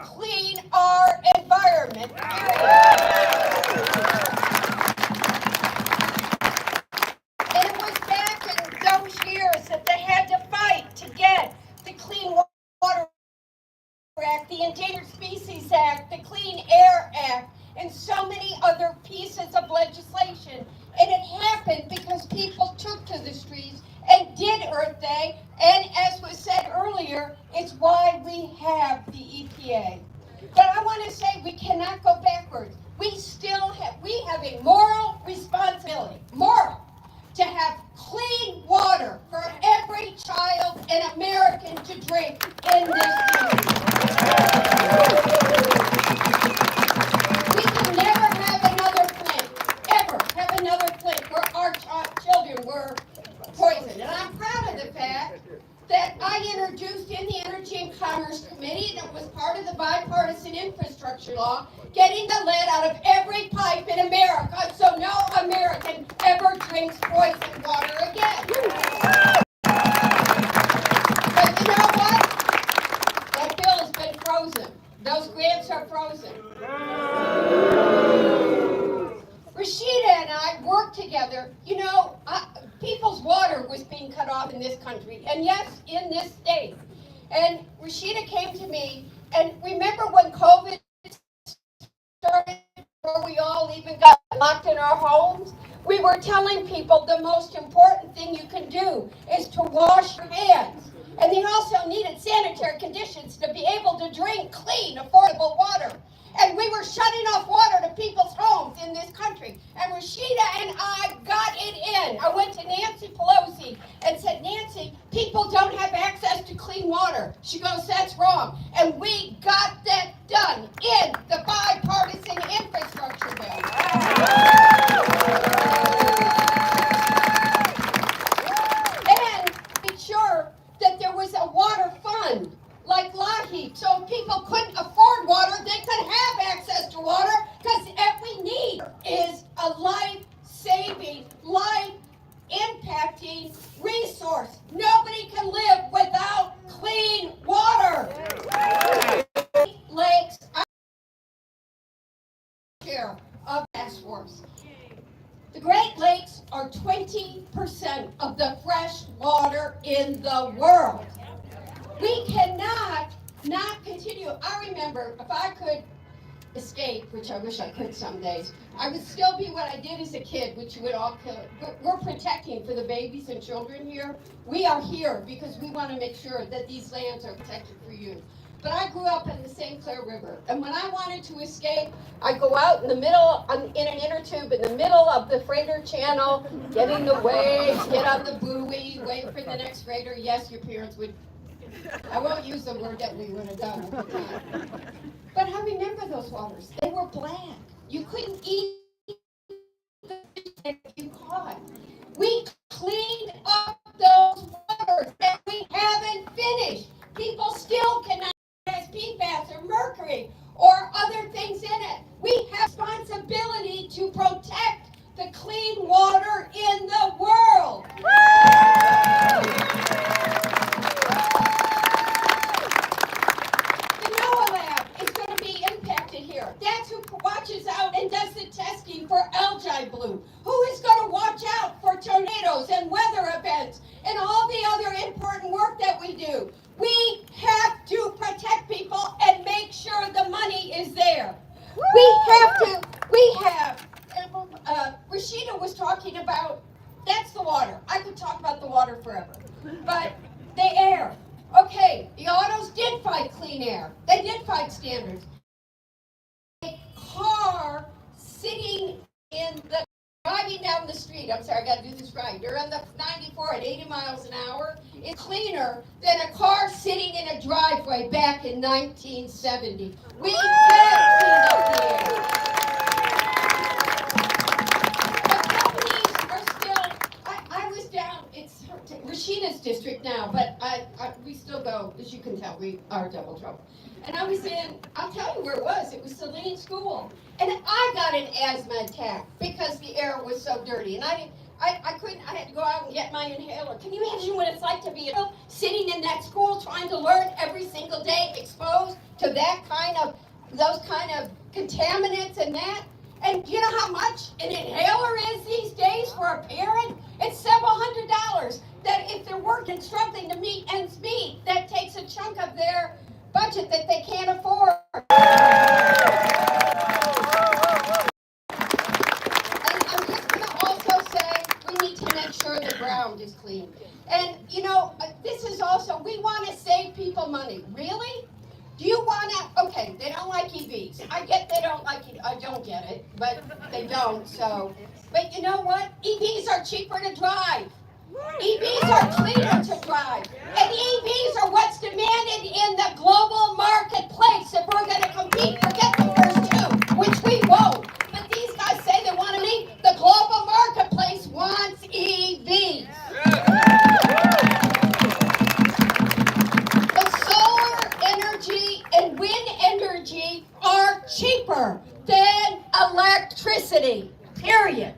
clean our environment. And it was back in those years that they had to fight to get the Clean Water Act, the Endangered Species Act, the Clean Air Act, and so many other pieces of legislation. And it happened because people took to the streets and did Earth Day, and as was said earlier, it's why we have the EPA. But I want to say we cannot go backwards. We have a moral responsibility, to have clean water for every child and American to drink in this country. We can never have another plant where our children were poisoned. And I'm proud of the fact that I introduced in the Energy and Commerce Committee, that was part of the bipartisan infrastructure law, getting the lead out of every pipe in America so no American ever drinks poisoned water again. But you know what? That bill has been frozen. Those grants are frozen. Rashida and I worked together. You know, people's water was being cut off in this country, and yes, in this state. And Rashida came to me, and remember when COVID started, before we all even got locked in our homes? We were telling people the most important thing you can do is to wash your hands. And they also needed sanitary conditions to be able to drink clean, affordable water. And we were shutting off water to people's homes in this country. And Rashida and I got it in. I went to Nancy Pelosi and said, Nancy, people don't have access to clean water. She goes, that's wrong. And we got that done in the bipartisan infrastructure bill. And make sure that there was a water fund like LAHEAP, so if people couldn't afford water, they could have access to water, because what we need is a life-saving, life-impacting resource. Nobody can live without clean water. Lakes, share of task force. The Great Lakes are 20% of the fresh water in the world. We cannot not continue. I remember, if I could escape, which I wish I could some days, I would still be what I did as a kid, which you would all kill. We're protecting for the babies and children here. We are here because we want to make sure that these lands are protected for you. But I grew up in the St. Clair River, and when I wanted to escape, I'd go out in the middle, in an inner tube, in the middle of the freighter channel, get in the waves, get on the buoy, wait for the next freighter. Yes, your parents would. I won't use the word that we would have done at the time. But I remember those waters. They were black. You couldn't eat the fish that you caught. We cleaned up those waters, and we haven't finished. People still cannot have PFAS or mercury or other things in it. We have responsibility to protect the clean water in the world. That's who watches out and does the testing for algae bloom. Who is going to watch out for tornadoes and weather events and all the other important work that we do? We have to protect people and make sure the money is there. Rashida was talking about, that's the water. I could talk about the water forever. But the air. Okay, the autos did fight clean air. They did fight standards. Car sitting in the driving down the street, I'm sorry, I got to do this right. You're on the 94 at 80 miles an hour. It's cleaner than a car sitting in a driveway back in 1970. We have cleaned up the air. But companies are still, I was down, it's Rashida's district now, but we still go, as you can tell, we are double trouble. And I was I'll tell you where it was Saline School. And I got an asthma attack because the air was so dirty. And I couldn't, I had to go out and get my inhaler. Can you imagine what it's like to be sitting in that school trying to learn every single day, exposed to those kind of contaminants and that? And you know how much an inhaler is these days for a parent? It's several $100s. That if they're working, struggling to meet ends meet, that takes a chunk of their budget that they can't afford. And I'm just going to also say we need to make sure the ground is clean. And you know, this is also, we want to save people money. Really? Do you want to, okay, they don't like EVs. I get they don't like it, I don't get it, but they don't, so. But you know what? EVs are cheaper to drive. EVs are cleaner to drive. And EVs are what's demanded in the global marketplace. If we're going to compete, forget the first two, which we won't. But these guys say they want to meet, the global marketplace wants EVs. And wind energy are cheaper than electricity, period.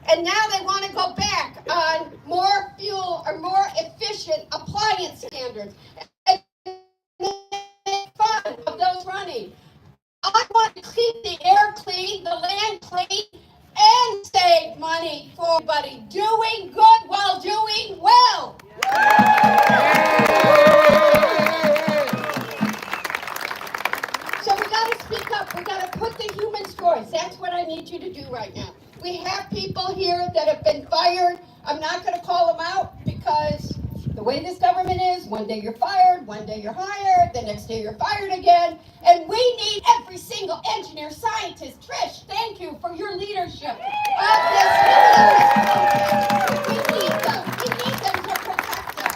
And now they want to go back on more fuel or more efficient appliance standards. And make fun of those running. I want to keep the air clean, the land clean, and save money for everybody. Doing good while doing well. Speak up. We got to put the human stories. That's what I need you to do right now. We have people here that have been fired. I'm not going to call them out because the way this government is, one day you're fired, one day you're hired, the next day you're fired again. And we need every single engineer, scientist. Trish, thank you for your leadership of this. We need them. We need them to protect us.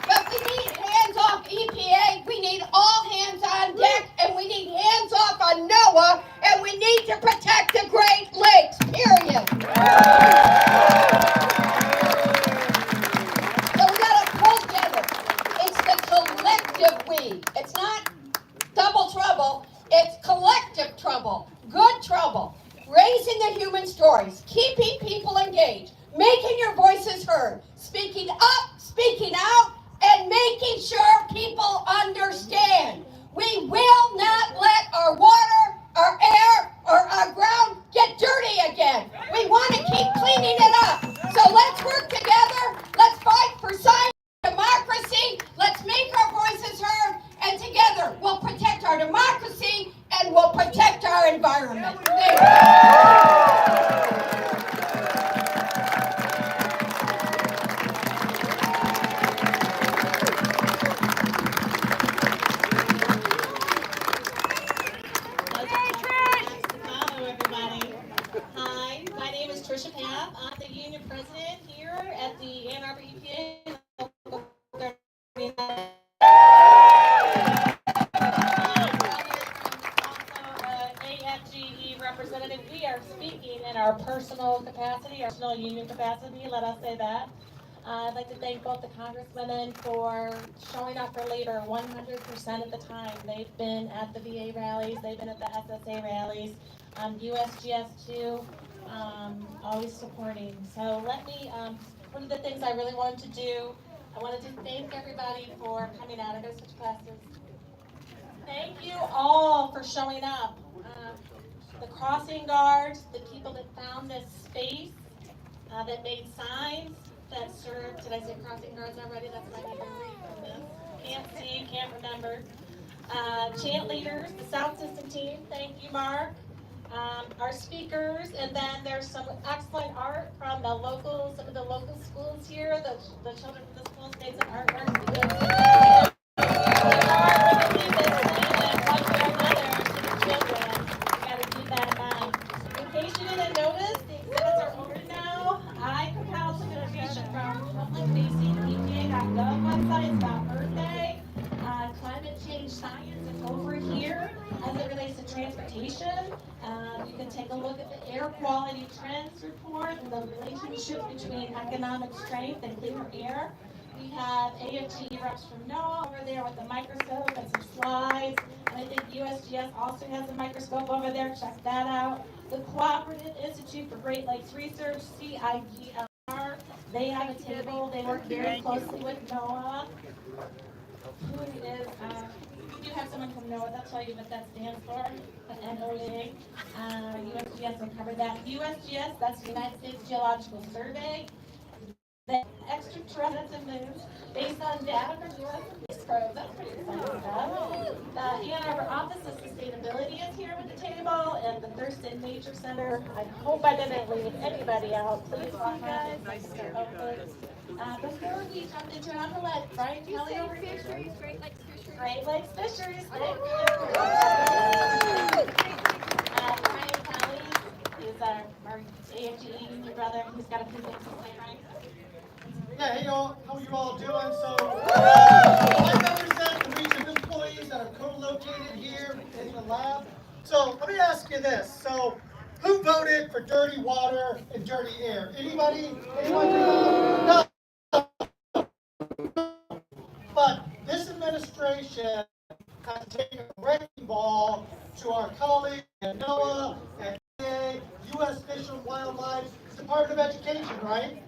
But we need hands off EPA. We need all hands on deck. And we need hands off on NOAA, and we need to protect the Great Lakes, period. So we got to pull together. It's the collective we. It's not double trouble, it's collective trouble, good trouble. Raising the human stories, keeping people engaged, making your voices heard, speaking up, speaking out, and making sure people understand. We will not let our water, our air, or our ground get dirty again. We want to keep cleaning it up. So let's work together. Let's fight for science, democracy. Let's make our voices heard. And together we'll protect our democracy and we'll protect our environment. Thank you. I'm the union president here at the Arbor EPA. AFGE representative. We are speaking in our personal capacity, our personal union capacity, let us say that. I'd like to thank both the congresswomen for showing up for labor 100% of the time. They've been at the VA rallies, they've been at the SSA rallies, USGS too. Always supporting. So let me, one of the things I really wanted to do, I wanted to thank everybody for coming out. I gotta switch classes. Thank you all for showing up. The crossing guards, the people that found this space, that made signs, that served, did I say crossing guards already? That's what I need to read from this. Can't see, can't remember. Chant leaders, the sound system team, thank you, Mark. Our speakers, and then there's some excellent art from the local, some of the local schools here. The children from the schools made some artwork. In case you didn't notice, the exhibits are open now. I compiled some information from public-facing EPA.gov website. It's about Earth Day, climate change science. It's over here as it relates to transportation. You can take a look at the air quality trends report and the relationship between economic strength and cleaner air. We have AFG reps from NOAA over there with the microscope and some slides. And I think USGS also has a microscope over there. Check that out. The Cooperative Institute for Great Lakes Research, CIGLR, they have a table. They work very closely with NOAA, who is, we do have someone from NOAA. They'll tell you what that stands for, NOAA. USGS will cover that. USGS, that's the United States Geological Survey. The extraterrestrial moves based on data from U.S. space probes. That's pretty exciting stuff. The Ann Arbor Office of Sustainability is here with the table, and the Thurston Nature Center. I hope I didn't leave anybody out. Please, you guys. Before we jump into it, I'm going to let Brian Kelly over here. Great Lakes Fisheries. Great Lakes Fisheries. Thank you. Brian Kelly is our AFGE union brother. He's got a few things to say, right? Yeah, hey y'all, how are you all doing? So, I represent the region of employees that are co-located here in the lab. So, let me ask you this. So, who voted for dirty water and dirty air? Anybody? No. But this administration has taken a wrecking ball to our colleagues at NOAA, at EPA, U.S. Fish and Wildlife, Department of Education, right?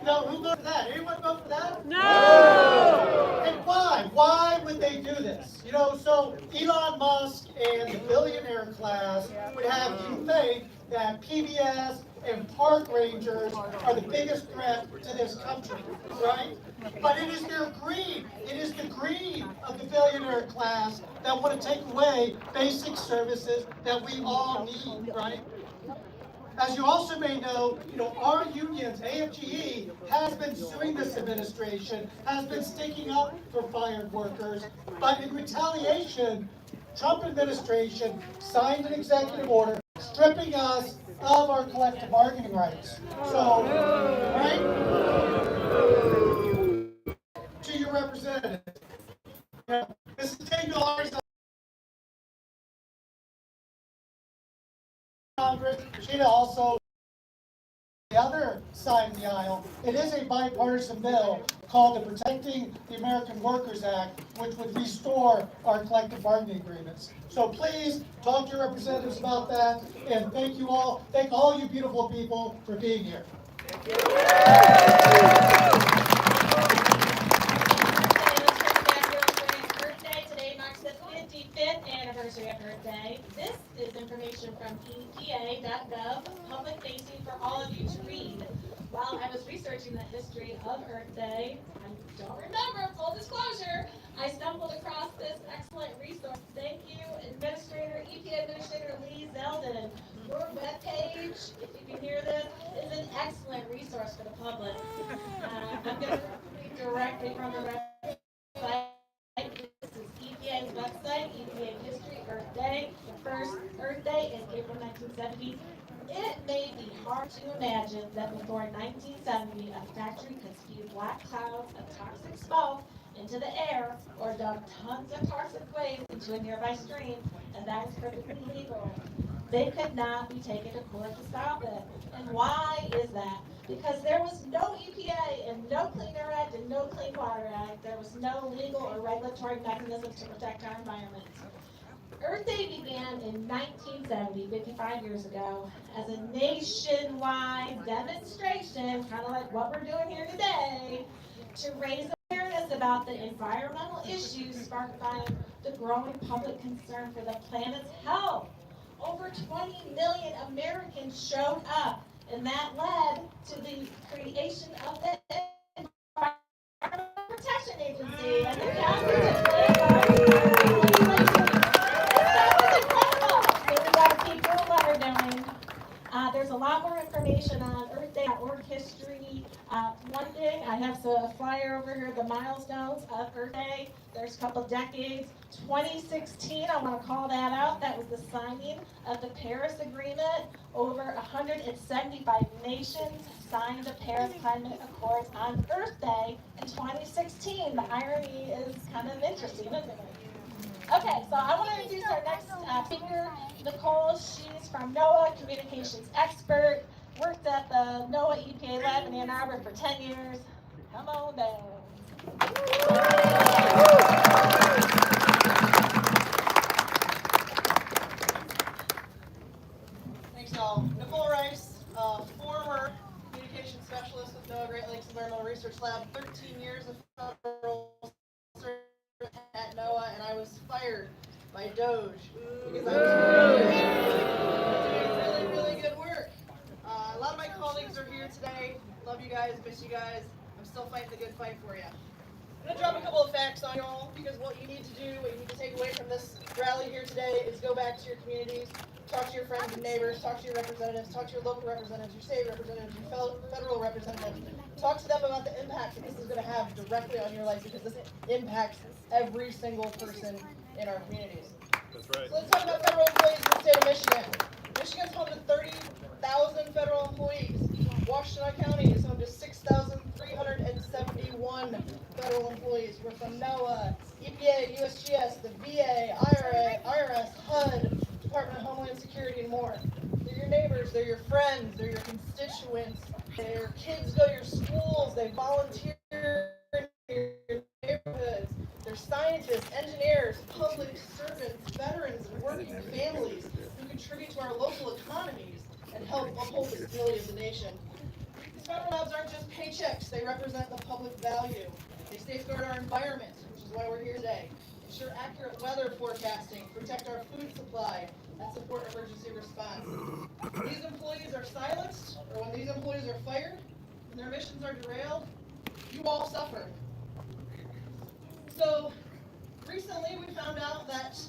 No, who voted for that? Anyone vote for that? No! And why? Why would they do this? You know, so Elon Musk and the billionaire class would have you think that PBS and park rangers are the biggest threat to this country, right? But it is their greed. It is the greed of the billionaire class that want to take away basic services that we all need, right? As you also may know, our unions, AFGE, has been suing this administration, has been sticking up for fired workers, but in retaliation, Trump administration signed an executive order stripping us of our collective bargaining rights. So, right? To your representatives, this is $10. Congress, Sheena also the other side of the aisle. It is a bipartisan bill called the Protecting the American Workers Act, which would restore our collective bargaining agreements. So please talk to your representatives about that, and thank you all. Thank all you beautiful people for being here. Anniversary of Earth Day. This is information from EPA.gov, public facing for all of you to read. While I was researching the history of Earth Day, I don't remember, full disclosure, I stumbled across this excellent resource. Thank you, EPA Administrator Lee Zeldin. Your webpage, if you can hear this, is an excellent resource for the public. I'm going to read directly from the website. This is EPA's website, EPA History, Earth Day. The first Earth Day is April 1970. It may be hard to imagine that before 1970, a factory could spew black clouds of toxic smoke into the air or dump tons of toxic waste into a nearby stream, and that was perfectly legal. They could not be taken to court to stop it. And why is that? Because there was no EPA and no Clean Air Act and no Clean Water Act. There was no legal or regulatory mechanisms to protect our environment. Earth Day began in 1970, 55 years ago, as a nationwide demonstration, kind of like what we're doing here today, to raise awareness about the environmental issues sparked by the growing public concern for the planet's health. Over 20 million Americans showed up, and that led to the creation of the Environmental Protection Agency and the passage of there's a lot more information on Earth Day.org history. One thing, I have a flyer over here, the milestones of Earth Day. There's a couple decades. 2016, I want to call that out. That was the signing of the Paris Agreement. Over 175 nations signed the Paris Climate Accords on Earth Day in 2016. The irony is kind of interesting, isn't it? Okay, so I want to introduce our next speaker, Nicole. She's from NOAA, communications expert, worked at the NOAA EPA lab in Ann Arbor for 10 years. Come on down. Doge. Because I'm doing really good work. A lot of my colleagues are here today. Love you guys, miss you guys. I'm still fighting the good fight for you. I'm gonna drop a couple of facts on y'all because what you need to do, what you need to take away from this rally here today is go back to your communities, talk to your friends and neighbors, talk to your representatives, talk to your local representatives, your state representatives, your federal representatives. Talk to them about the impact that this is going to have directly on your life because this impacts every single person in our communities. That's right. So let's talk about federal employees in the state of Michigan. Michigan's home to 30,000 federal employees. Washington County is home to 6,371 federal employees. We're from NOAA, EPA, USGS, the VA, IRS, HUD, Department of Homeland Security, and more. They're your neighbors, they're your friends, they're your constituents. Their kids go to your schools, they volunteer in your neighborhoods. They're scientists, engineers, public servants, veterans, and working families who contribute to our local economies and help uphold the stability of the nation. These federal jobs aren't just paychecks, they represent the public value. They safeguard our environment, which is why we're here today. Ensure accurate weather forecasting, protect our food supply, and support emergency response. When these employees are silenced, or when these employees are fired, and their missions are derailed, you all suffer. So, recently we found out that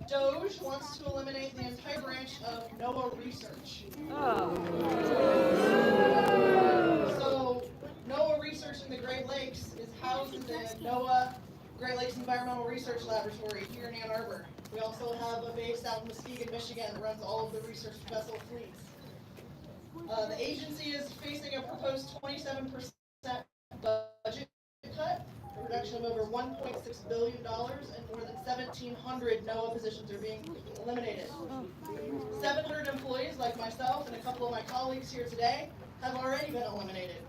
DOGE wants to eliminate the entire branch of NOAA research. So, NOAA research in the Great Lakes is housed in the NOAA Great Lakes Environmental Research Laboratory here in Ann Arbor. We also have a base out in Muskegon, Michigan that runs all of the research vessel fleets. The agency is facing a proposed 27% budget cut, a reduction of over $1.6 billion, and more than 1,700 NOAA positions are being eliminated. 700 employees like myself and a couple of my colleagues here today have already been eliminated.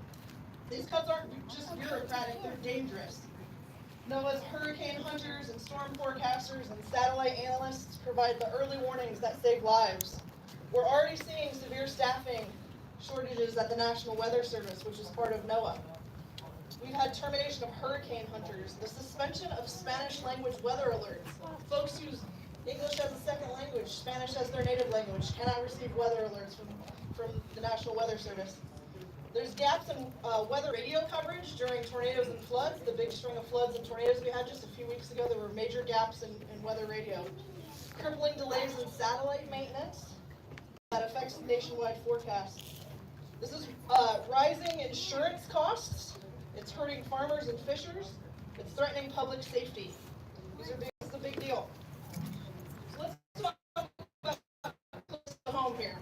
These cuts aren't just bureaucratic, they're dangerous. NOAA's hurricane hunters and storm forecasters and satellite analysts provide the early warnings that save lives. We're already seeing severe staffing shortages at the National Weather Service, which is part of NOAA. We've had termination of hurricane hunters, the suspension of Spanish language weather alerts. Folks who use English as a second language, Spanish as their native language, cannot receive weather alerts from the National Weather Service. There's gaps in weather radio coverage during tornadoes and floods. The big string of floods and tornadoes we had just a few weeks ago, there were major gaps in weather radio. Crippling delays in satellite maintenance that affects nationwide forecasts. This is rising insurance costs. It's hurting farmers and fishers. It's threatening public safety. This is a big deal. So let's talk about close to home here.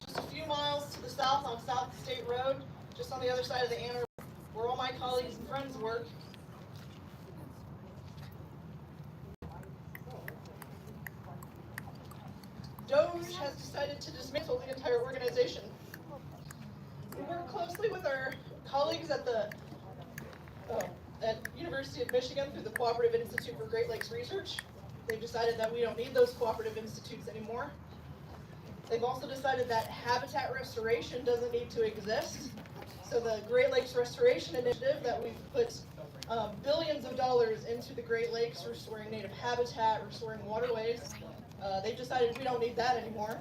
Just a few miles to the south on South State Road, just on the other side of the Ann Arbor, where all my colleagues and friends work. DOGE has decided to dismantle the entire organization. We work closely with our colleagues at the University of Michigan through the Cooperative Institute for Great Lakes Research. They've decided that we don't need those cooperative institutes anymore. They've also decided that habitat restoration doesn't need to exist. So the Great Lakes Restoration Initiative that we've put billions of dollars into the Great Lakes, restoring native habitat, restoring waterways, they've decided we don't need that anymore.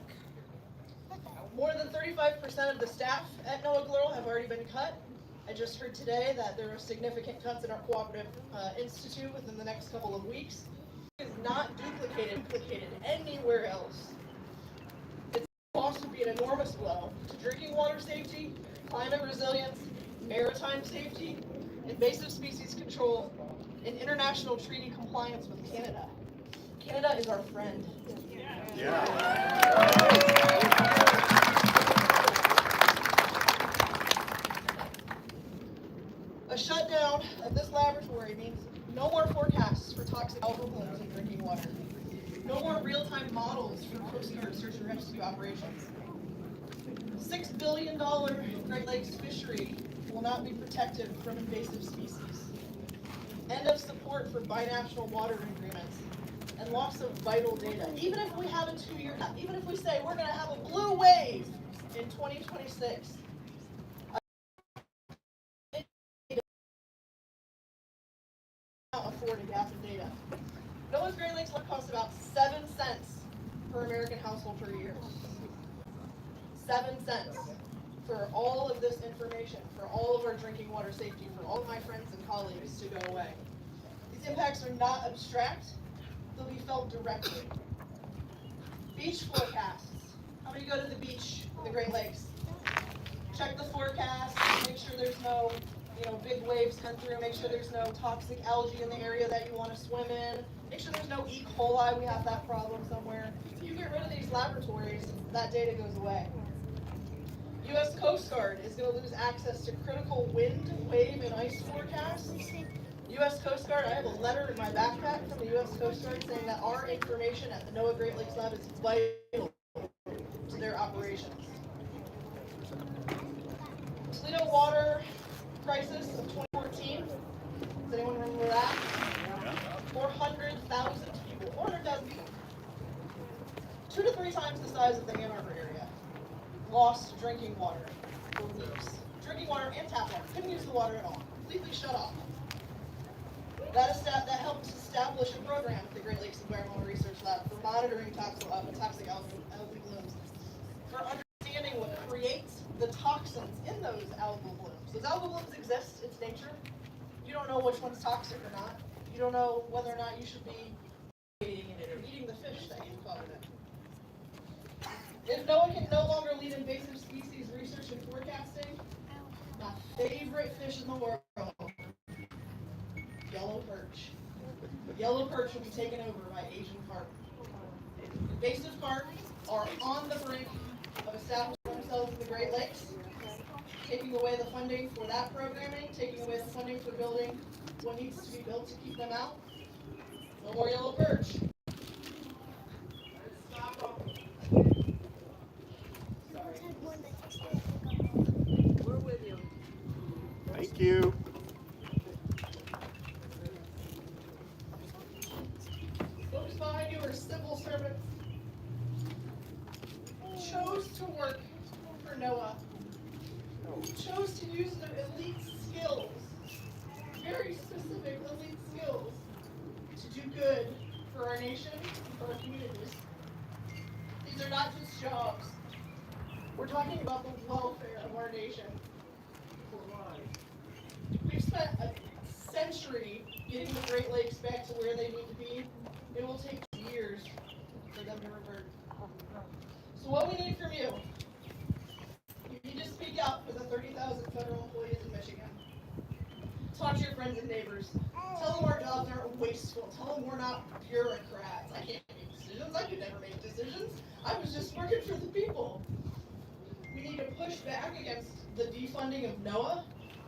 More than 35% of the staff at NOAA GLRL have already been cut. I just heard today that there are significant cuts in our cooperative institute within the next couple of weeks. It is not duplicated anywhere else. Its loss would be an enormous blow to drinking water safety, climate resilience, maritime safety, invasive species control, and international treaty compliance with Canada. Canada is our friend. A shutdown of this laboratory means no more forecasts for toxic alcohols in drinking water. No more real-time models for Coast Guard search and rescue operations. $6 billion Great Lakes fishery will not be protected from invasive species. End of support for binational water agreements and loss of vital data. Even if we have a 2-year, even if we say we're going to have a blue wave in 2026, afford a gap in data. NOAA's Great Lakes costs about 7 per American household per year. 7 cents for all of this information, for all of our drinking water safety, for all of my friends and colleagues to go away. These impacts are not abstract, they'll be felt directly. Beach forecasts. How many go to the beach in the Great Lakes? Check the forecast, make sure there's no big waves come through, make sure there's no toxic algae in the area that you want to swim in, make sure there's no E. coli, we have that problem somewhere. If you get rid of these laboratories, that data goes away. U.S. Coast Guard is going to lose access to critical wind, wave, and ice forecasts. U.S. Coast Guard, I have a letter in my backpack from the U.S. Coast Guard saying that our information at the NOAA Great Lakes Lab is vital to their operations. Toledo water crisis of 2014. Does anyone remember that? 400,000 people, 400,000 people. 2 to 3 times the size of the Ann Arbor area. Lost drinking water for weeks. Drinking water and tap water. Couldn't use the water at all. Completely shut off. That helped establish a program at the Great Lakes Environmental Research Lab for monitoring toxic algal blooms, for understanding what creates the toxins in those algal blooms. Those algal blooms exist, it's nature. You don't know which one's toxic or not. You don't know whether or not you should be eating it or eating the fish that you caught in it. If NOAA can no longer lead invasive species research and forecasting, my favorite fish in the world, yellow perch. Yellow perch will be taken over by Asian carp. Invasive carp are on the brink of establishing themselves in the Great Lakes, taking away the funding for that programming, taking away the funding for building what needs to be built to keep them out. No more yellow perch. We're with you. Thank you. Folks behind you are civil servants. Chose to work for NOAA. Chose to use their elite skills, very specific elite skills, to do good for our nation and for our communities. These are not just jobs. We're talking about the welfare of our nation. We've spent a century getting the Great Lakes back to where they need to be. It will take years for them to revert. So what we need from you, you need to speak out for the 30,000 federal employees in Michigan. Talk to your friends and neighbors. Tell them our jobs aren't wasteful. Tell them we're not bureaucrats. I can't make decisions. I could never make decisions. I was just working for the people. We need to push back against the defunding of NOAA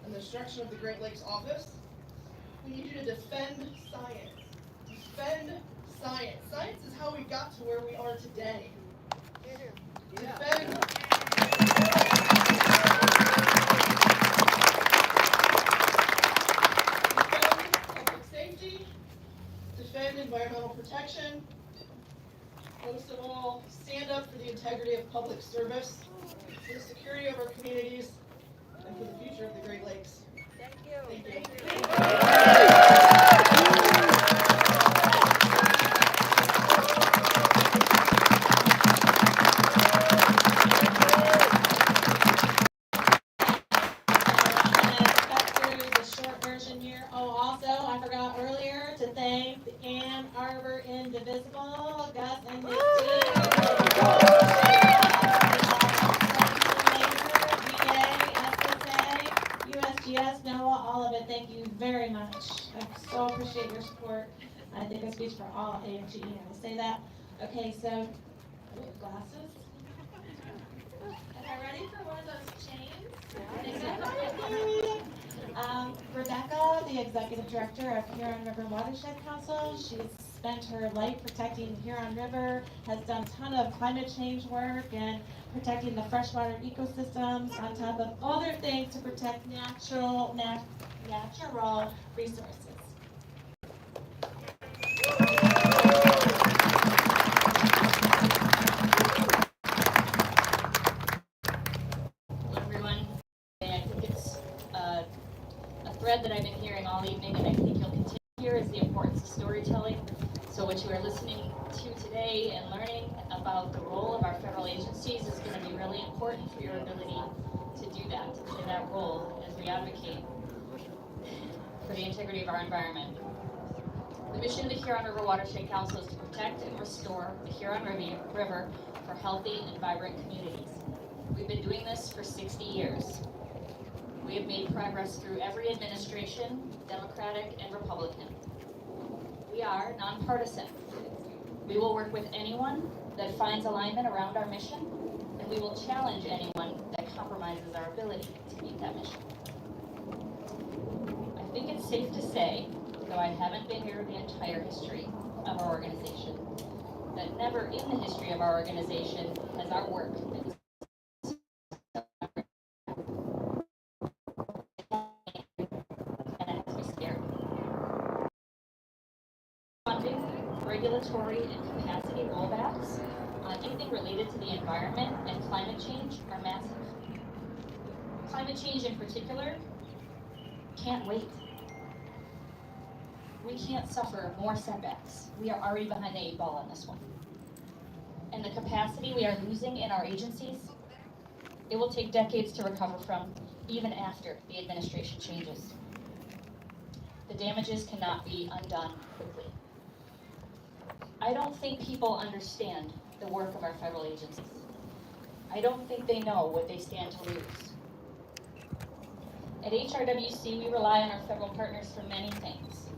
and the destruction of the Great Lakes office. We need you to defend science. Defend science. Science is how we got to where we are today. Defend public safety, defend environmental protection, most of all, stand up for the integrity of public service, for the security of our communities, and for the future of the Great Lakes. Thank you. Thank you. I forgot earlier to thank the Ann Arbor Indivisible, Gus and Misty, USGS, NOAA, all of it. Thank you very much. I so appreciate your support. I think I speak for all AMGE when I say that. Okay, so glasses. Am I ready for one of those chains? Rebecca, the Executive Director of Huron River Watershed Council, she's spent her life protecting Huron River, has done a ton of climate change work and protecting the freshwater ecosystems on top of other things to protect natural resources. Hello, everyone. I think it's a thread that I've been hearing all evening, and I think you'll continue to hear, is the importance of storytelling. So what you are listening to today today and learning about the role of our federal agencies is going to be really important for your ability to do that, to play that role as we advocate for the integrity of our environment. The mission of the Huron River Watershed Council is to protect and restore the Huron River for healthy and vibrant communities. We've been doing this for 60 years. We have made progress through every administration, Democratic and Republican. We are nonpartisan. We will work with anyone that finds alignment around our mission, and we will challenge anyone that compromises our ability to meet that mission. I think it's safe to say, though I haven't been here the entire history of our organization, that never in the history of our organization has our work been funding, regulatory, and capacity rollbacks on anything related to the environment and climate change are massive. Climate change in particular can't wait. We can't suffer more setbacks. We are already behind the 8 ball on this one. And the capacity we are losing in our agencies, it will take decades to recover from, even after the administration changes. The damages cannot be undone quickly. I don't think people understand the work of our federal agencies. I don't think they know what they stand to lose. At HRWC, we rely on our federal partners for many things.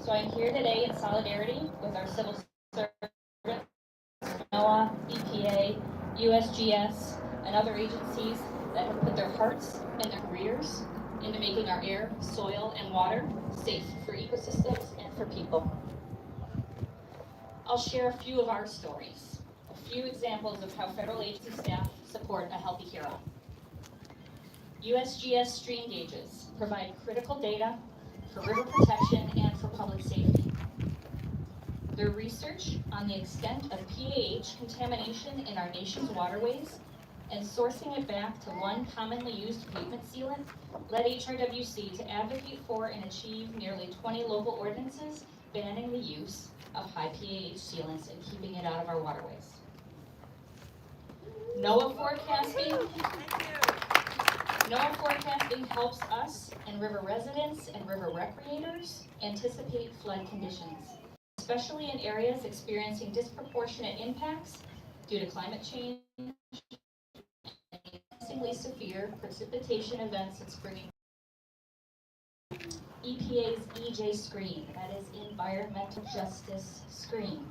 So I'm here today in solidarity with our civil servants, NOAA, EPA, USGS, and other agencies that have put their hearts and their careers into making our air, soil, and water safe for ecosystems and for people. I'll share a few of our stories, a few examples of how federal agency staff support a healthy Huron. USGS stream gauges provide critical data for river protection and for public safety. Their research on the extent of PAH contamination in our nation's waterways and sourcing it back to one commonly used pavement sealant led HRWC to advocate for and achieve nearly 20 local ordinances banning the use of high PAH sealants and keeping it out of our waterways. NOAA forecasting helps us and river residents and river recreators anticipate flood conditions, especially in areas experiencing disproportionate impacts due to climate change and increasingly severe precipitation events in spring. EPA's EJ screen, that is Environmental Justice Screen,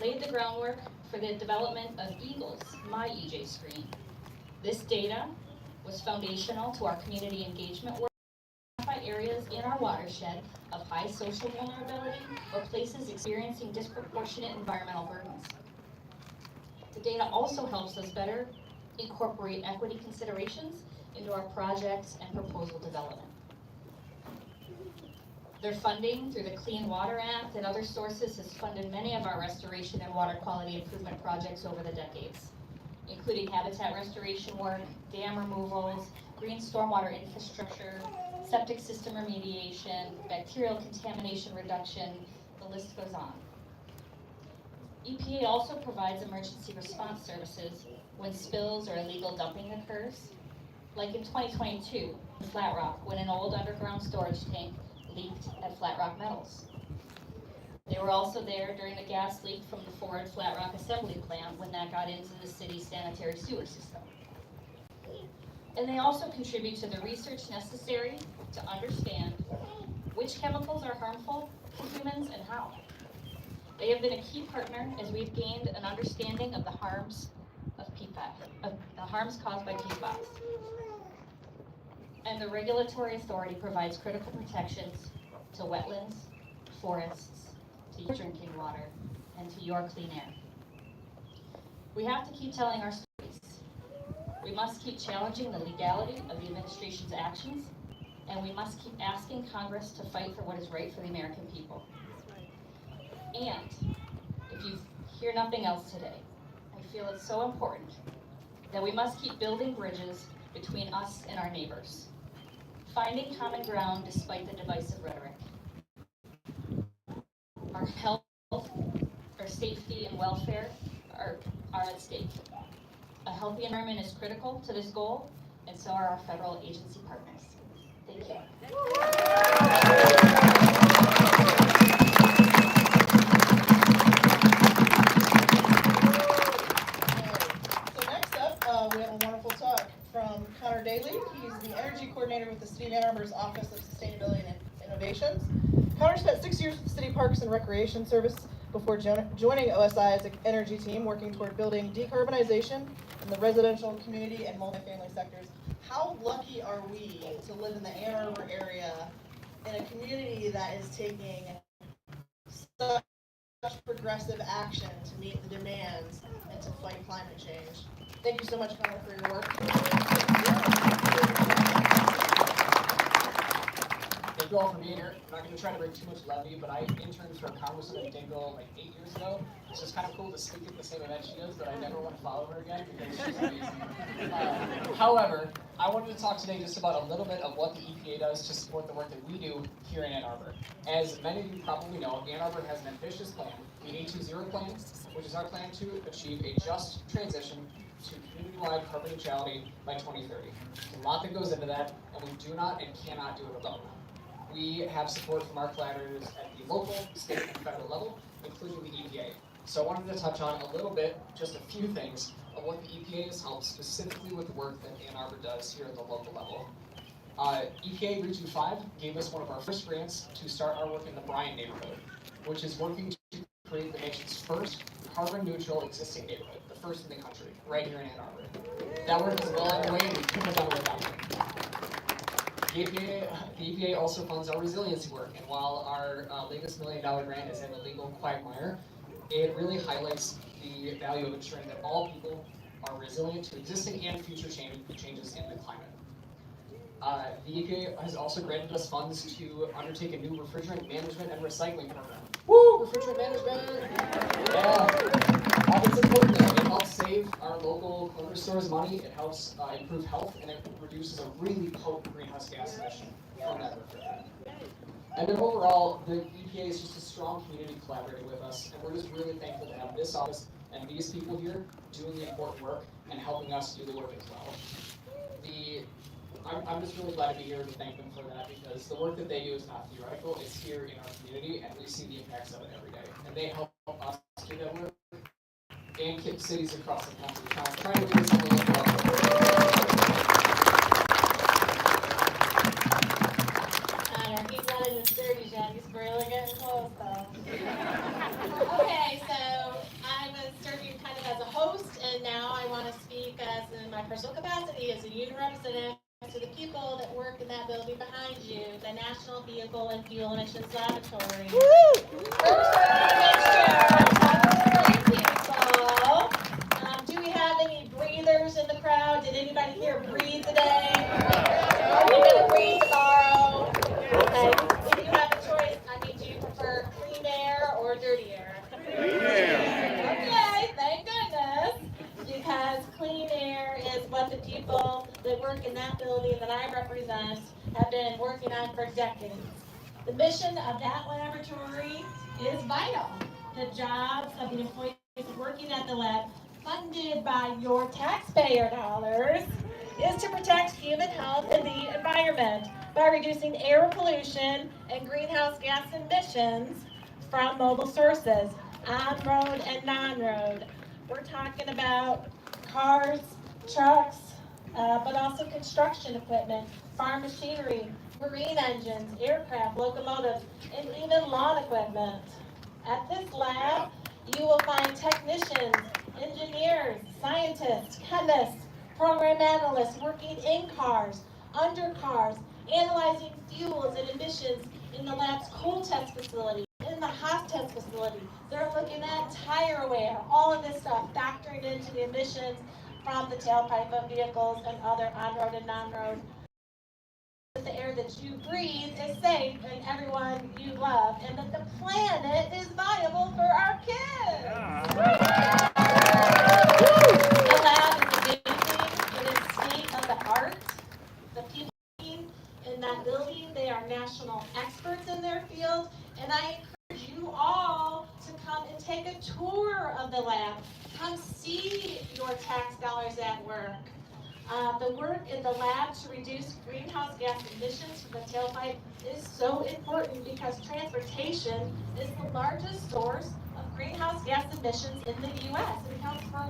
laid the groundwork for the development of EGLE's My EJ screen. This data was foundational to our community engagement work to identify areas in our watershed of high social vulnerability or places experiencing disproportionate environmental burdens. The data also helps us better incorporate equity considerations into our projects and proposal development. Their funding through the Clean Water Act and other sources has funded many of our restoration and water quality improvement projects over the decades, including habitat restoration work, dam removals, green stormwater infrastructure, septic system remediation, bacterial contamination reduction, the list goes on. EPA also provides emergency response services when spills or illegal dumping occurs, like in 2022 in Flat Rock when an old underground storage tank leaked at Flat Rock Metals. They were also there during the gas leak from the Ford Flat Rock assembly plant when that got into the city's sanitary sewer system. And they also contribute to the research necessary to understand which chemicals are harmful to humans and how. They have been a key partner as we've gained an understanding of the harms of PFAS, of the harms caused by PFAS. And the regulatory authority provides critical protections to wetlands, forests, to your drinking water, and to your clean air. We have to keep telling our stories. We must keep challenging the legality of the administration's actions, and we must keep asking Congress to fight for what is right for the American people. And if you hear nothing else today, I feel it's so important that we must keep building bridges between us and our neighbors, finding common ground despite the divisive rhetoric. Our health, our safety and welfare are at stake. A healthy environment is critical to this goal, and so are our federal agency partners. Thank you. So next up, we have a wonderful talk from Connor Daly. He's the energy coordinator with the City of Ann Arbor's Office of Sustainability and Innovations. Connor spent 6 years with the City Parks and Recreation Service before joining OSI's energy team, working toward building decarbonization in the residential, community, and multifamily sectors. How lucky are we to live in the Ann Arbor area in a community that is taking such progressive action to meet the demands and to fight climate change? Thank you so much, Connor, for your work. Thank you all for being here. I'm not going to try to bring too much levity, but I interned for Congresswoman Dingle like 8 years ago. It's just kind of cool to speak at the same event she does, but I never want to follow her again because she's amazing. However, I wanted to talk today just about a little bit of what the EPA does to support the work that we do here in Ann Arbor. As many of you probably know, Ann Arbor has an ambitious plan, the 820 plan, which is our plan to achieve a just transition to community-wide carbon neutrality by 2030. There's a lot that goes into that, and we do not and cannot do it alone. We have support from our collaborators at the local, state, and federal level, including the EPA. So I wanted to touch on a little bit, just a few things, of what the EPA has helped specifically with the work that Ann Arbor does here at the local level. EPA Region 5 gave us one of our first grants to start our work in the Bryan neighborhood, which is working to create the nation's first carbon-neutral existing neighborhood, the first in the country, right here in Ann Arbor. That work is well underway, and we couldn't have done it without them. The EPA also funds our resiliency work, and while our latest $1 million grant is in the legal quagmire, it really highlights the value of ensuring that all people are resilient to existing and future changes in the climate. The EPA has also granted us funds to undertake a new refrigerant management and recycling program. Woo! Refrigerant management! Yeah! It's important though. It helps save our local corner stores money, it helps improve health, and it reduces a really potent greenhouse gas emission from that refrigerant. And then overall, the EPA is just a strong community collaborator with us, and we're just really thankful to have this office and these people here doing the important work and helping us do the work as well. I'm just really glad to be here to thank them for that, because the work that they do is not theoretical, it's here in our community, and we see the impacts of it every day. And they help us do that work and cities across the country trying to do this on the local level. He's not in his 30s yet, he's really getting close though. Okay, so I was serving kind of as a host, and now I want to speak as in my personal capacity as a union representative to the people that work in that building behind you, the National Vehicle and Fuel Emissions Laboratory. First, people. Do we have any breathers in the crowd? Did anybody here breathe today? Are we going to breathe tomorrow? Okay. If you have a choice, do you prefer clean air or dirty air? Clean air. Okay, thank goodness. Because clean air is what the people that work in that building that I represent have been working on for decades. The mission of that laboratory is vital. The jobs of the employees working at the lab, funded by your taxpayer dollars, is to protect human health and the environment by reducing air pollution and greenhouse gas emissions from mobile sources, on-road and non-road. We're talking about cars, trucks, but also construction equipment, farm machinery, marine engines, aircraft, locomotives, and even lawn equipment. At this lab, you will find technicians, engineers, scientists, chemists, program analysts working in cars, under cars, analyzing fuels and emissions in the lab's cool test facility, in the hot test facility. They're looking at tire wear, all of this stuff factoring into the emissions from the tailpipe of vehicles and other on-road and non-road. The air that you breathe is safe and everyone you love, and that the planet is viable for our kids. The lab is amazing. It is state of the art. The people in that building, they are national experts in their field, and I encourage you all to come and take a tour tour of the lab. Come see your tax dollars at work. The work in the lab to reduce greenhouse gas emissions from the tailpipe is so important because transportation is the largest source of greenhouse gas emissions in the U.S. It accounts for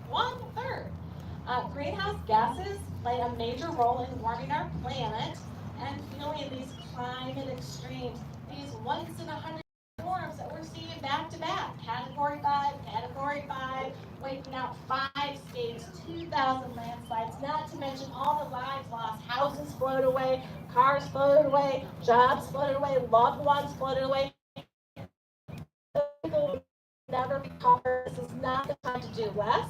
one third. Greenhouse gases play a major role in warming our planet and fueling these climate extremes, these once in a hundred storms that we're seeing back to back. Category 5, wiping out 5 states, 2,000 landslides, not to mention all the lives lost. Houses floated away, cars floated away, jobs floated away, loved ones floated away. People will never recover. This is not the time to do less.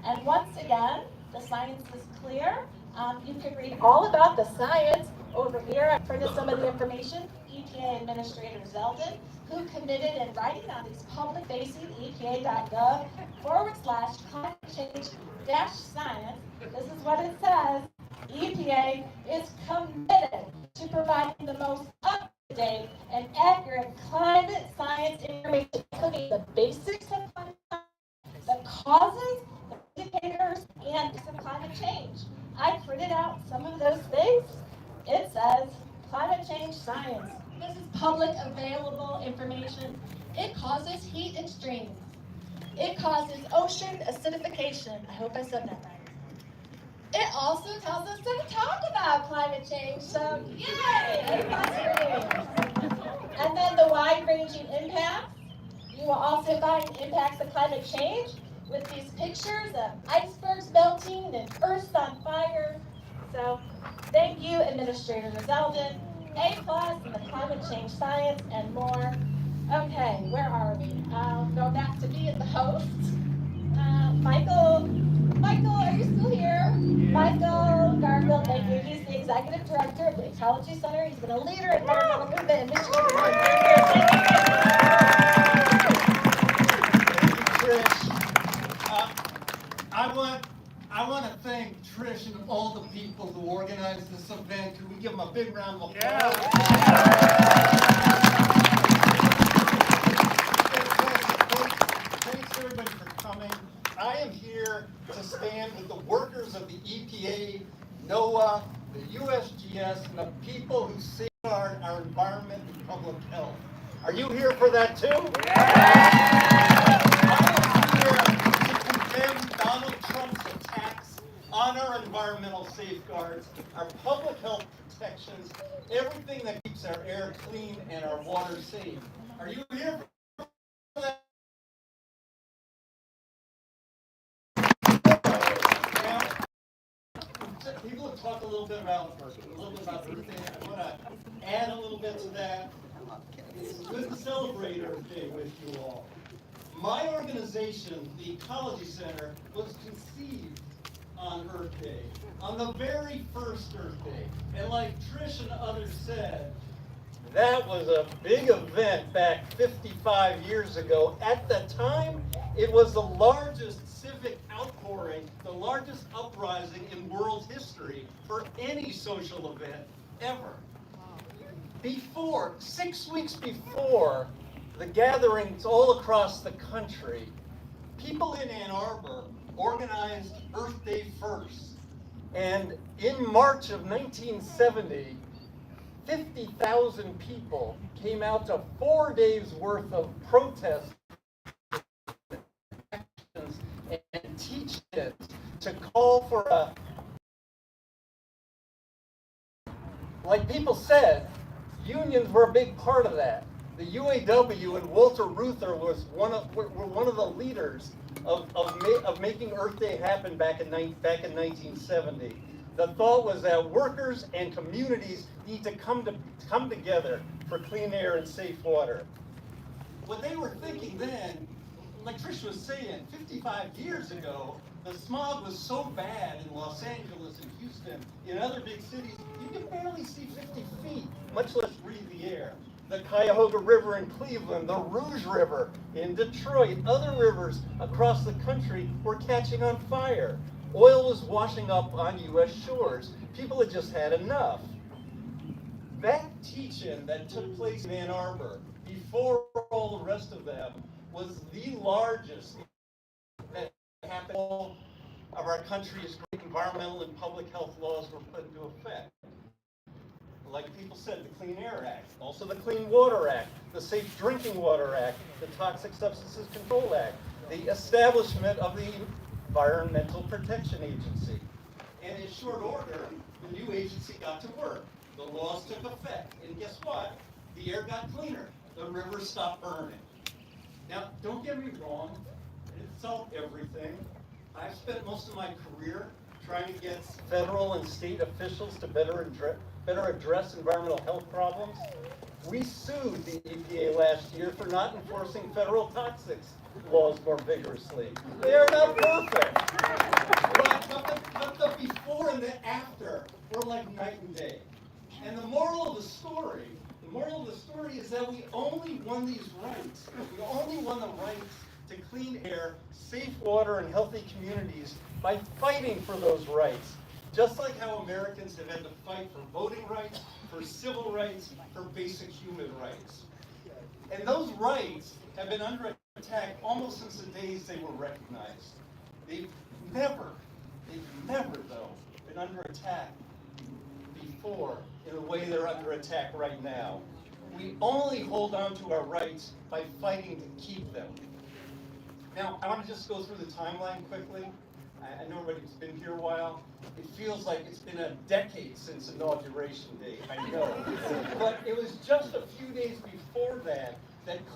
And once again, the science is clear. You can read all about the science over here. I printed some of the information. EPA Administrator Zeldin, who committed in writing on these public-facing epa.gov/climate change-science. This is what it says. EPA is committed to providing the most up-to-date and accurate climate science information, including the basics of climate science, the causes, the indicators, and some climate change. I printed out some of those things. It says climate change science. This is public available information. It causes heat extremes. It causes ocean acidification. I hope I said that right. It also tells us to talk about climate change, so yay! And then the wide-ranging impacts. You will also find impacts of climate change with these pictures of icebergs melting and Earth's on fire. So thank you, Administrator Zeldin. A+ in the climate change science and more. Okay, where are we? Go back to being the host. Michael, are you still here? Michael Garfield, thank you. He's the Executive Director of the Ecology Center. He's been a leader in environmental movement in Michigan for more than 30 years. Trish. I want to thank Trish and all the people who organized this event. Can we give them a big round of applause? Thanks everybody for coming. I am here to stand with the workers of the EPA, NOAA, the USGS, and the people who safeguard our environment and public health. Are you here for that too? Donald Trump's attacks on our environmental safeguards, our public health protections, everything that keeps our air clean and our water safe. Are you here for that? Now, people have talked a little bit about Earth Day. I want to add a little bit to that. It's good to celebrate Earth Day with you all. My organization, the Ecology Center, was conceived on Earth Day, on the very first Earth Day. And like Trish and others said, that was a big event back 55 years ago. At the time, it was the largest civic outpouring, the largest uprising in world history for any social event ever. 6 weeks before the gatherings all across the country, people in Ann Arbor organized Earth Day First. And in March of 1970, 50,000 people came out to 4 days worth of protests and teach-ins to call for a, like people said, unions were a big part of that. The UAW and Walter Reuther were one of the leaders of making Earth Day happen back in 1970. The thought was that workers and communities need to come together for clean air and safe water. What they were thinking then, like Trish was saying, 55 years ago, the smog was so bad in Los Angeles and Houston, in other big cities, you could barely see 50 feet, much less breathe the air. The Cuyahoga River in Cleveland, the Rouge River in Detroit, other rivers across the country were catching on fire. Oil was washing up on U.S. shores. People had just had enough. That teach-in that took place in Ann Arbor, before all the rest of them, was the largest that happened. All of our country's great environmental and public health laws were put into effect. Like people said, the Clean Air Act, also the Clean Water Act, the Safe Drinking Water Act, the Toxic Substances Control Act, the establishment of the Environmental Protection Agency. And in short order, the new agency got to work. The laws took effect. And guess what? The air got cleaner. The rivers stopped burning. Now, don't get me wrong, it solved everything. I've spent most of my career trying to get federal and state officials to better address environmental health problems. We sued the EPA last year for not enforcing federal toxics laws more vigorously. They are not perfect. But the before and the after were like night and day. And the moral of the story is that we only won these rights. We only won the rights to clean air, safe water, and healthy communities by fighting for those rights. Just like how Americans have had to fight for voting rights, for civil rights, for basic human rights. And those rights have been under attack almost since the days they were recognized. They've never though, been under attack before in the way they're under attack right now. We only hold on to our rights by fighting to keep them. Now, I want to just go through the timeline quickly. I know everybody's been here a while. It feels like it's been a decade since Inauguration Day, I know. But it was just a few days before that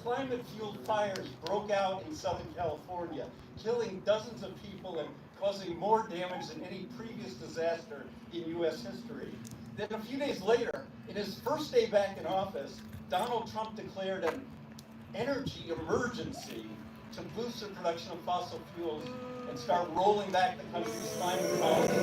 climate-fueled fires broke out in Southern California, killing dozens of people and causing more damage than any previous disaster in U.S. history. Then a few days later, in his first day back in office, Donald Trump declared an energy emergency to boost the production of fossil fuels and start rolling back the country's climate policies.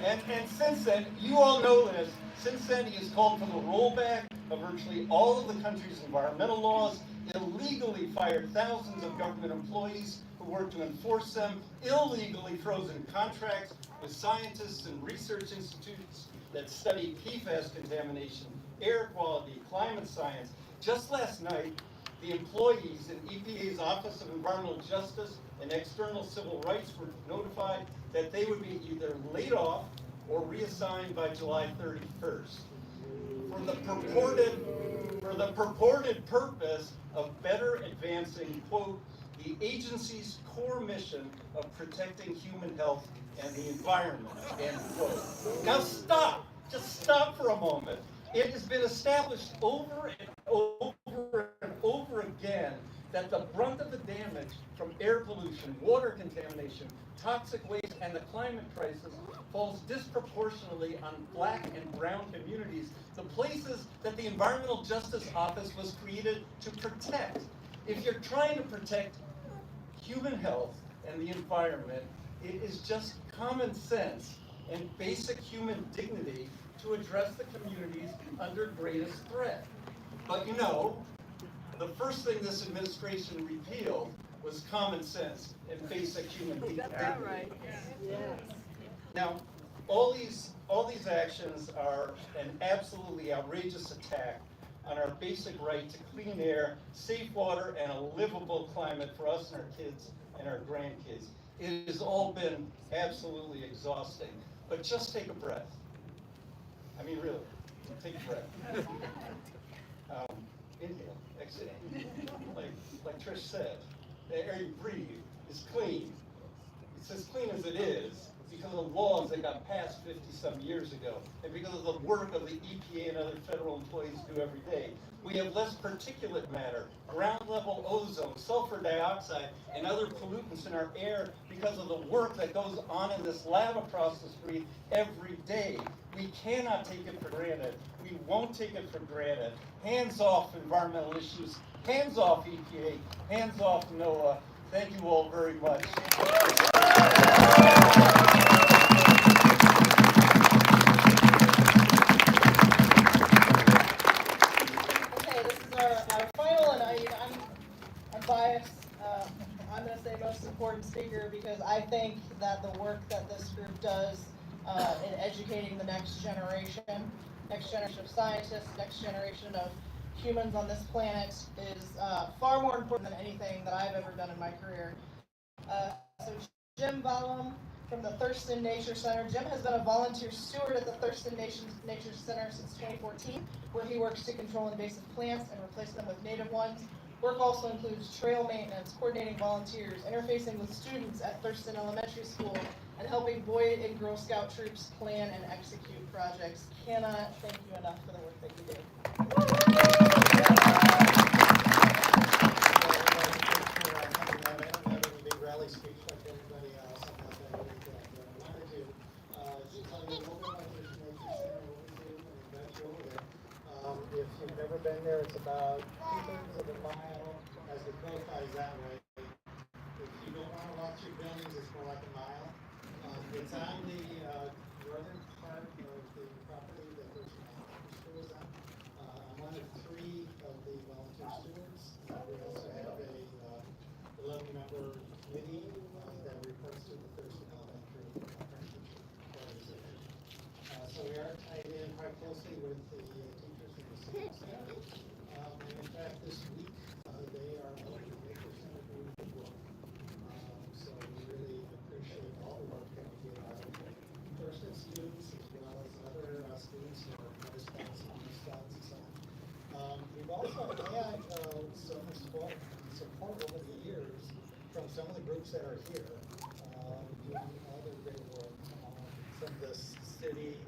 And since then, you all know this, since then he has called for the rollback of virtually all of the country's environmental laws, illegally fired thousands of government employees who worked to enforce them, illegally frozen contracts with scientists and research institutes that study PFAS contamination, air quality, climate science. Just last night, the employees in EPA's Office of Environmental Justice and External Civil Rights were notified that they would be either laid off or reassigned by July 31st. For the purported purpose of better advancing, quote, the agency's core mission of protecting human health and the environment, end quote. Now stop, just stop for a moment. It has been established over and over again that the brunt of the damage from air pollution, water contamination, toxic waste, and the climate crisis falls disproportionately on Black and brown communities, the places that the Environmental Justice Office was created to protect. If you're trying to protect human health and the environment, it is just common sense and basic human dignity to address the communities under greatest threat. But you know, the first thing this administration repealed was common sense and basic human dignity. Right. Yes. Now, all these actions are an absolutely outrageous attack on our basic right to clean air, safe water, and a livable climate for us and our kids and our grandkids. It has all been absolutely exhausting. But just take a breath. I mean, really, take a breath. Inhale, exhale. Like Trish said, the air you breathe is clean. It's as clean as it is because of the laws that got passed 50-some years ago, and because of the work of the EPA and other federal employees do every day. We have less particulate matter, ground-level ozone, sulfur dioxide, and other pollutants in our air because of the work that goes on in this lab across the street every day. We cannot take it for granted. We won't take it for granted. Hands off environmental issues. Hands off EPA. Hands off NOAA. Thank you all very much. Okay, this is our final, and I'm biased. I'm going to say most important speaker because I think that the work that this group does in educating the next generation of scientists, next generation of humans on this planet is far more important than anything that I've ever done in my career. So Jim Ballum from the Thurston Nature Center. Jim has been a volunteer steward at the Thurston Nature Center since 2014, where he works to control invasive plants and replace them with native ones. Work also includes trail maintenance, coordinating volunteers, interfacing with students at Thurston Elementary School, and helping Boy and Girl Scout troops plan and execute projects. Cannot thank you enough for the work that you do. Big rally speech like everybody else. I'm not that really good, but I wanted to tell you a little bit about Thurston Nature Center, what we do, and invite you over there. If you've never been there, it's about 2/3 of a mile as the crow flies that way. If you don't want to walk through buildings, it's more like a mile. It's on the northern part of the property that Thurston Elementary School is on. I'm one of 3 of the volunteer stewards. We also have a 11-member committee that reports to the Thurston Elementary Partnership Organization. So we are tied in quite closely with the teachers in the students there. And in fact, this week, they are helping the Nature Center do good work. So we really appreciate all the work that we do out of Thurston students as well as other students who are Boy Scouts and Girl Scouts and so on. We've also had some support over the years from some of the groups that are here doing other great work. Some of the city and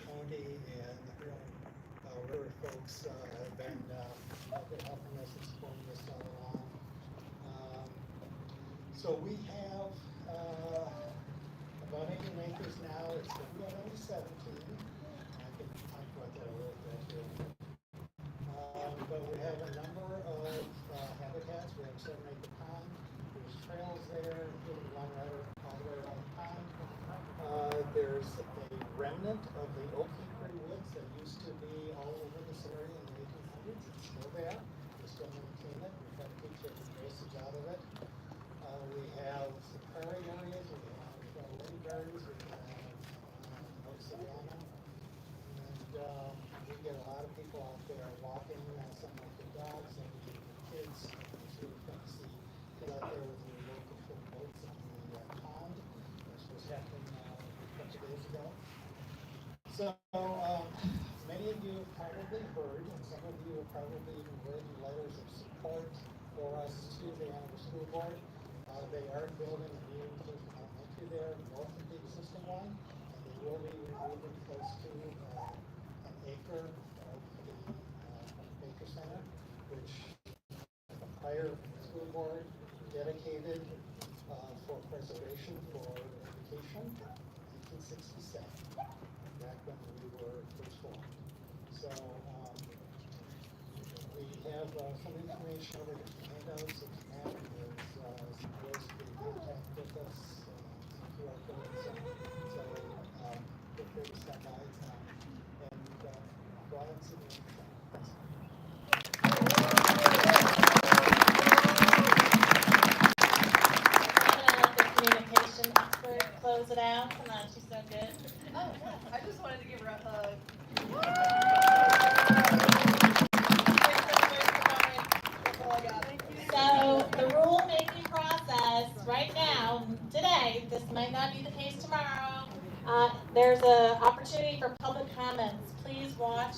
county and river folks have been helping us and supporting us all along. So we have about 18 acres now. It's we have only 17. I can talk about that a little bit here. But we have a number of habitats. We have a 7-acre pond. There's trails there, including one right all the way around the pond. There's a remnant of the oak hickory woods that used to be all over this area in the 1800s. It's still there. We still maintain it. We try to keep the dosage out of it. We have some prairie areas. We have lake gardens. We have oak savanna. And we get a lot of people out there walking, some with their dogs and kids. It's really fun to see kids out there with their local full boats on the pond. This was happening a couple days ago. So many of you have probably heard, and some of you have probably even written letters of support for us to the Arbor School Board. They are building a new Thurston Elementary there, north of the existing one, and they will be removing close to an acre of the Nature Center, which the prior school board dedicated for preservation for education in 1967, back when we were first formed. So we have some information over here, some handouts, some map, there's some ways to contact with us, some QR codes, so feel free to stop by and go ahead and see the Thanks. Communication expert close it out. Come on, she's so good. Oh, I just wanted to give her a hug. So the rule-making process right now, today, this might not be the case tomorrow. There's an opportunity for public comments. Please watch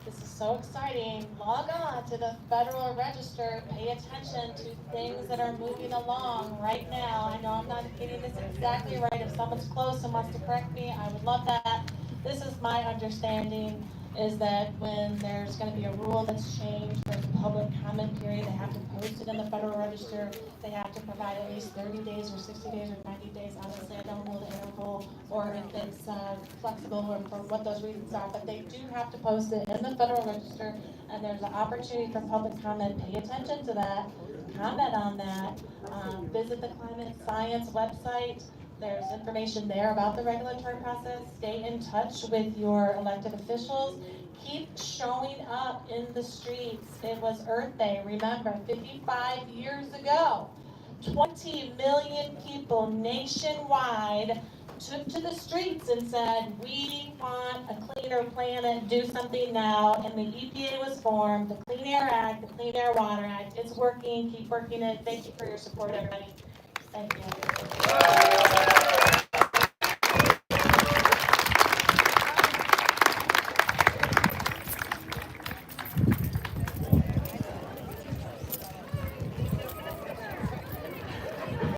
this is so exciting. Log on to the Federal Register. Pay attention to things that are moving along right now. I know I'm not getting this exactly right. If someone's close and wants to correct me, I would love that. This is my understanding, is that when there's going to be a rule that's changed for the public comment period, they have to post it in the Federal Register. They have to provide at least 30 days or 60 days or 90 days. Honestly, I don't know the interval or if it's flexible or for what those reasons are, but they do have to post it in the Federal Register, and there's an opportunity for public comment. Pay attention to that. Comment on that. Visit the Climate Science website. There's information there about the regulatory process. Stay in touch with your elected officials. Keep showing up in the streets. It was Earth Day, remember, 55 years ago. 20 million people nationwide took to the streets and said, we want a cleaner planet, do something now, and the EPA was formed, the Clean Air Act, the Clean Air Water Act. It's working, keep working it. Thank you for your support, everybody. Thank you.